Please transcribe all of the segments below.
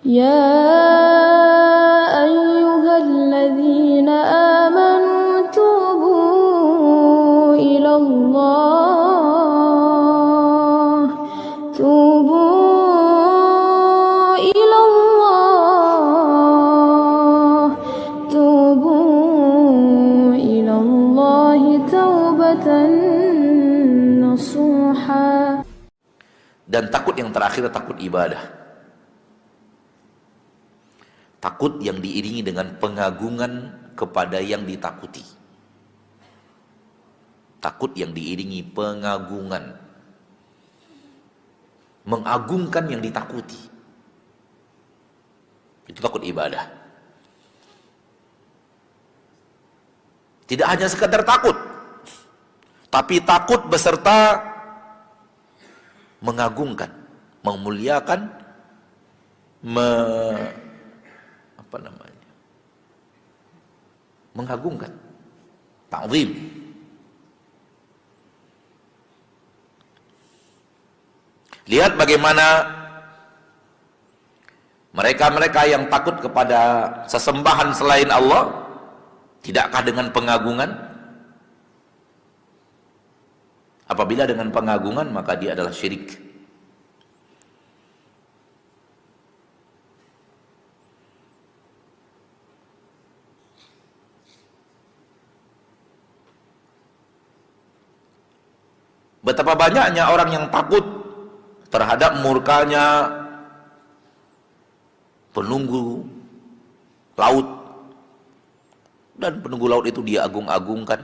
يا أيها الذين آمنوا توبوا إلى الله توبوا إلى الله توبوا إلى الله توبة نصوحا. Dan takut yang terakhir takut ibadah. Takut yang diiringi dengan pengagungan kepada yang ditakuti. Takut yang diiringi pengagungan. Mengagungkan yang ditakuti. Itu takut ibadah. Tidak hanya sekadar takut, tapi takut beserta mengagungkan, memuliakan, mengagungkan, ta'zim. Lihat bagaimana mereka-mereka yang takut kepada sesembahan selain Allah, tidakkah dengan pengagungan? Apabila dengan pengagungan, maka dia adalah syirik. Betapa banyaknya orang yang takut terhadap murkanya penunggu laut, dan penunggu laut itu dia agung-agungkan,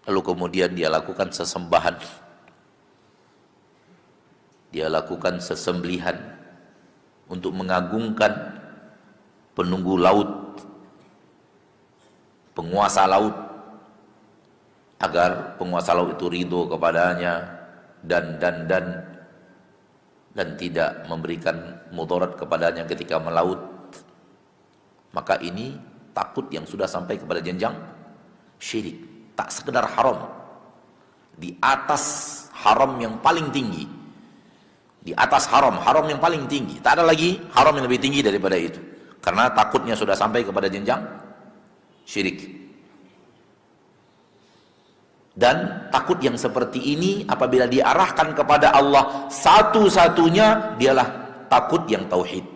lalu kemudian dia lakukan sesembahan, dia lakukan sesembelihan untuk mengagungkan penunggu laut, penguasa laut, agar penguasa laut itu ridho kepadanya dan tidak memberikan mudarat kepadanya ketika melaut. Maka ini takut yang sudah sampai kepada jenjang syirik. Tak sekedar haram, di atas haram yang paling tinggi, di atas haram yang paling tinggi. Tak ada lagi haram yang lebih tinggi daripada itu, karena takutnya sudah sampai kepada jenjang syirik. Dan takut yang seperti ini apabila diarahkan kepada Allah satu-satunya, dialah takut yang tauhid.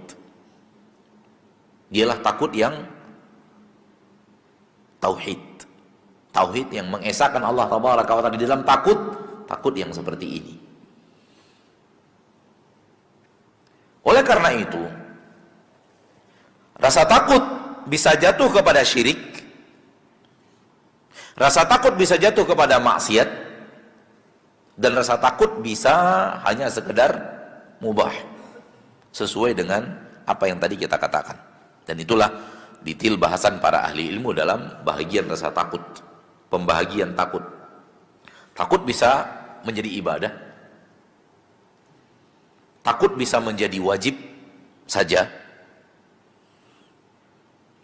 Dialah takut yang tauhid. Tauhid yang mengesahkan Allah Tabaraka wa Ta'ala di dalam takut yang seperti ini. Oleh karena itu, rasa takut bisa jatuh kepada syirik. Rasa takut bisa jatuh kepada maksiat, dan rasa takut bisa hanya sekedar mubah, sesuai dengan apa yang tadi kita katakan. Dan itulah detail bahasan para ahli ilmu dalam bahagian rasa takut, pembahagian takut. Takut bisa menjadi ibadah, takut bisa menjadi wajib saja,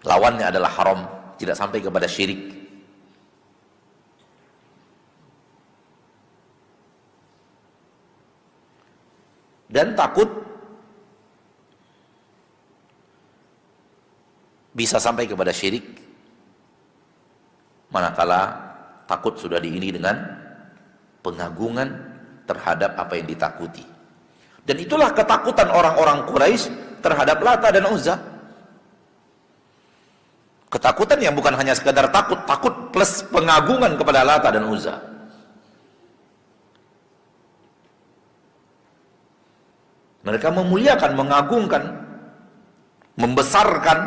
lawannya adalah haram, tidak sampai kepada syirik. Dan takut bisa sampai kepada syirik manakala takut sudah diiringi dengan pengagungan terhadap apa yang ditakuti. Dan itulah ketakutan orang-orang Quraisy terhadap Lata dan Uzza. Ketakutan yang bukan hanya sekadar takut plus pengagungan kepada Lata dan Uzza. Mereka memuliakan, mengagungkan, membesarkan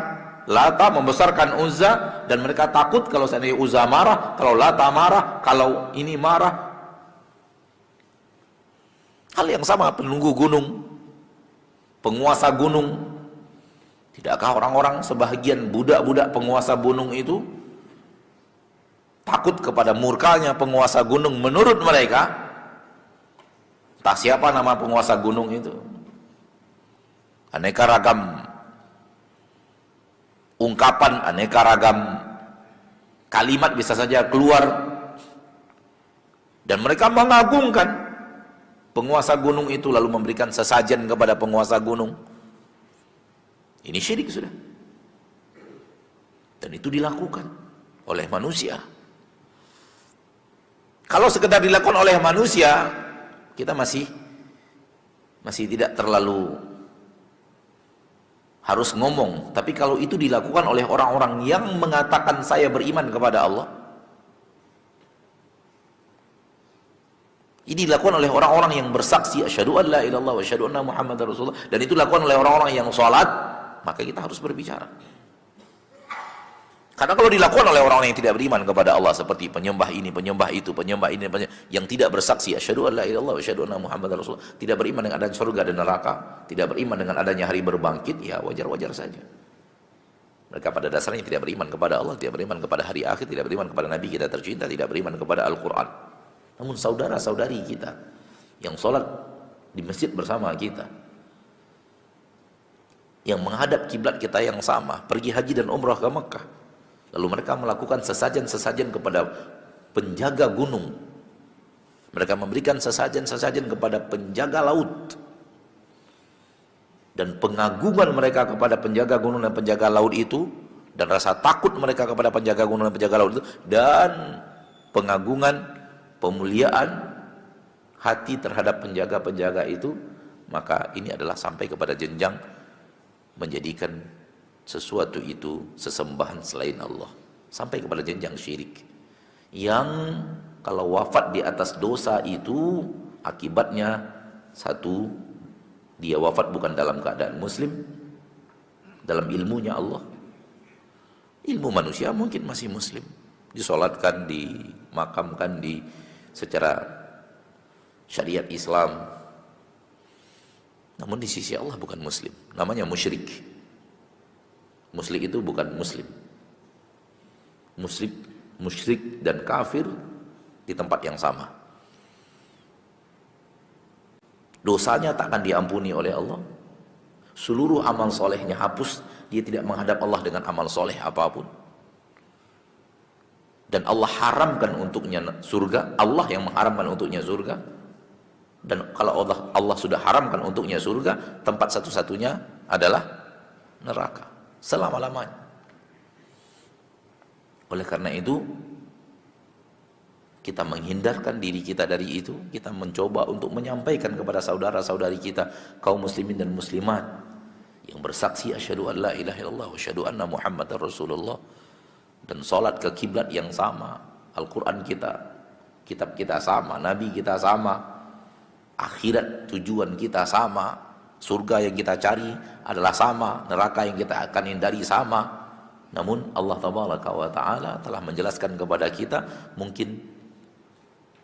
Lata, membesarkan Uzza, dan mereka takut kalau seandainya Uzza marah, kalau Lata marah, kalau ini marah. Hal yang sama penunggu gunung, penguasa gunung. Tidakkah orang-orang sebahagian budak-budak penguasa gunung itu takut kepada murkanya penguasa gunung menurut mereka? Tak siapa nama penguasa gunung itu. Aneka ragam ungkapan, aneka ragam kalimat bisa saja keluar, dan mereka mengagungkan penguasa gunung itu lalu memberikan sesajen kepada penguasa gunung. Ini syirik sudah. Dan itu dilakukan oleh manusia. Kalau sekedar dilakukan oleh manusia, kita masih tidak terlalu harus ngomong. Tapi kalau itu dilakukan oleh orang-orang yang mengatakan saya beriman kepada Allah, ini dilakukan oleh orang-orang yang bersaksi asyhadu an la ilaha illallah wa asyhadu anna muhammadar rasulullah, dan itu dilakukan oleh orang-orang yang sholat, maka kita harus berbicara. Karena kalau dilakukan oleh orang-orang yang tidak beriman kepada Allah, seperti penyembah ini, penyembah itu, penyembah ini, yang tidak bersaksi asyhadu an la ilaha illallah wa asyhadu anna muhammadar rasulullah, tidak beriman dengan adanya surga dan neraka, tidak beriman dengan adanya hari berbangkit, ya wajar-wajar saja. Mereka pada dasarnya tidak beriman kepada Allah, tidak beriman kepada hari akhir, tidak beriman kepada Nabi kita tercinta, tidak beriman kepada Al-Quran. Namun saudara-saudari kita yang sholat di masjid bersama kita, yang menghadap kiblat kita yang sama, pergi haji dan umrah ke Mekah, lalu mereka melakukan sesajen-sesajen kepada penjaga gunung, mereka memberikan sesajen-sesajen kepada penjaga laut, dan pengagungan mereka kepada penjaga gunung dan penjaga laut itu, dan rasa takut mereka kepada penjaga gunung dan penjaga laut itu, dan pengagungan, pemuliaan hati terhadap penjaga-penjaga itu, maka ini adalah sampai kepada jenjang menjadikan sesuatu itu sesembahan selain Allah, sampai kepada jenjang syirik, yang kalau wafat di atas dosa itu akibatnya satu, dia wafat bukan dalam keadaan muslim, dalam ilmunya Allah. Ilmu manusia mungkin masih muslim, disolatkan, dimakamkan di secara syariat Islam, namun di sisi Allah bukan muslim, namanya musyrik. Musyrik itu bukan muslim. Musyrik dan kafir di tempat yang sama. Dosanya tak akan diampuni oleh Allah, seluruh amal solehnya hapus, dia tidak menghadap Allah dengan amal soleh apapun. Dan Allah haramkan untuknya surga, Allah yang mengharamkan untuknya surga. Dan kalau Allah sudah haramkan untuknya surga, tempat satu-satunya adalah neraka selama-lamanya. Oleh karena itu, kita menghindarkan diri kita dari itu. Kita mencoba untuk menyampaikan kepada saudara-saudari kita, kaum muslimin dan muslimat yang bersaksi asyhadu an la ilaha illallah wa asyhadu anna muhammadar rasulullah, dan sholat ke kiblat yang sama, Al-Quran kita, kitab kita sama, Nabi kita sama, akhirat tujuan kita sama, surga yang kita cari adalah sama, neraka yang kita akan hindari sama. Namun Allah Tabaraka wa Ta'ala telah menjelaskan kepada kita, mungkin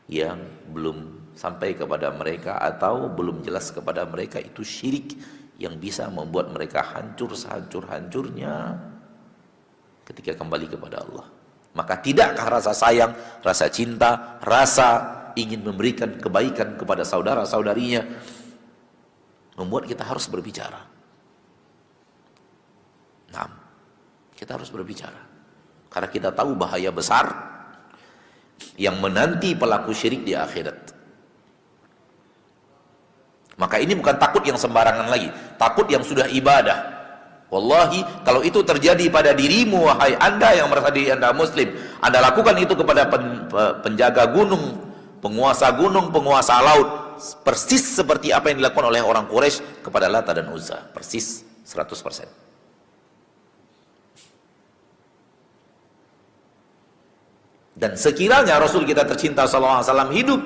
yang belum sampai kepada mereka atau belum jelas kepada mereka, itu syirik yang bisa membuat mereka hancur sehancur-hancurnya ketika kembali kepada Allah. Maka tidakkah rasa sayang, rasa cinta, rasa ingin memberikan kebaikan kepada saudara-saudarinya membuat kita harus berbicara? Nah, kita harus berbicara karena kita tahu bahaya besar yang menanti pelaku syirik di akhirat. Maka ini bukan takut yang sembarangan lagi, takut yang sudah ibadah. Wallahi, kalau itu terjadi pada dirimu, wahai anda yang merasa diri anda muslim, anda lakukan itu kepada penjaga gunung, penguasa laut, persis seperti apa yang dilakukan oleh orang Quraisy kepada Lata dan Uzza, persis 100%. Dan sekiranya Rasul kita tercinta sallallahu alaihi wasallam hidup,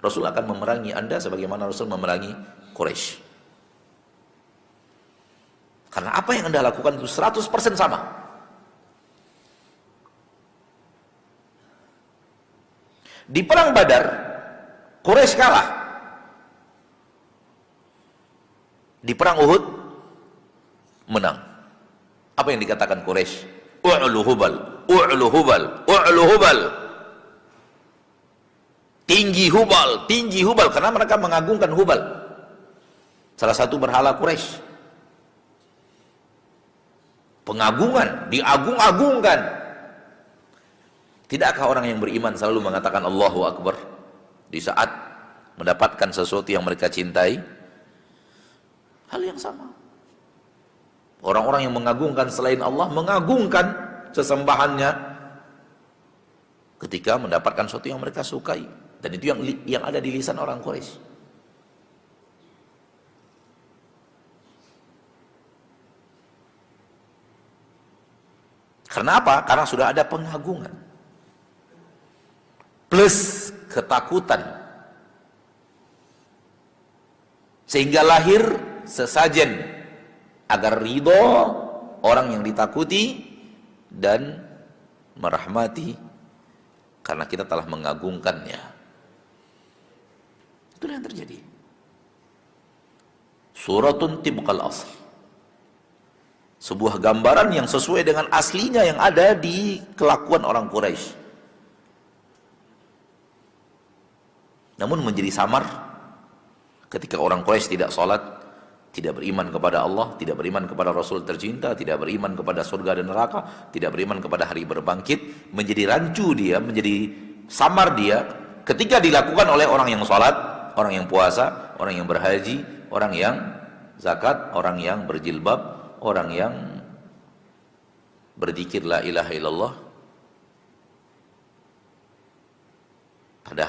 Rasul akan memerangi anda sebagaimana Rasul memerangi Quraisy. Karena apa yang anda lakukan itu 100% sama. Di perang Badar, Quraisy kalah. Di perang Uhud, menang. Apa yang dikatakan Quraisy? U'lu hubal, u'lu hubal, u'lu hubal. Tinggi hubal, tinggi hubal. Karena mereka mengagungkan hubal, salah satu berhala Quraisy. Pengagungan, diagung-agungkan. Tidakkah orang yang beriman selalu mengatakan Allahu Akbar di saat mendapatkan sesuatu yang mereka cintai, hal yang sama. Orang-orang yang mengagungkan selain Allah, mengagungkan sesembahannya ketika mendapatkan sesuatu yang mereka sukai. Dan itu yang ada di lisan orang Quraisy. Karena apa? Karena sudah ada pengagungan plus ketakutan, sehingga lahir sesajen agar ridho orang yang ditakuti dan merahmati karena kita telah mengagungkannya. Itulah yang terjadi. Suratun tibqal asl, sebuah gambaran yang sesuai dengan aslinya yang ada di kelakuan orang Quraisy. Namun menjadi samar ketika orang Quraisy tidak sholat, tidak beriman kepada Allah, tidak beriman kepada Rasul tercinta, tidak beriman kepada surga dan neraka, tidak beriman kepada hari berbangkit, menjadi rancu dia, menjadi samar dia ketika dilakukan oleh orang yang sholat, orang yang puasa, orang yang berhaji, orang yang zakat, orang yang berjilbab, orang yang berzikir la ilaha illallah. Padahal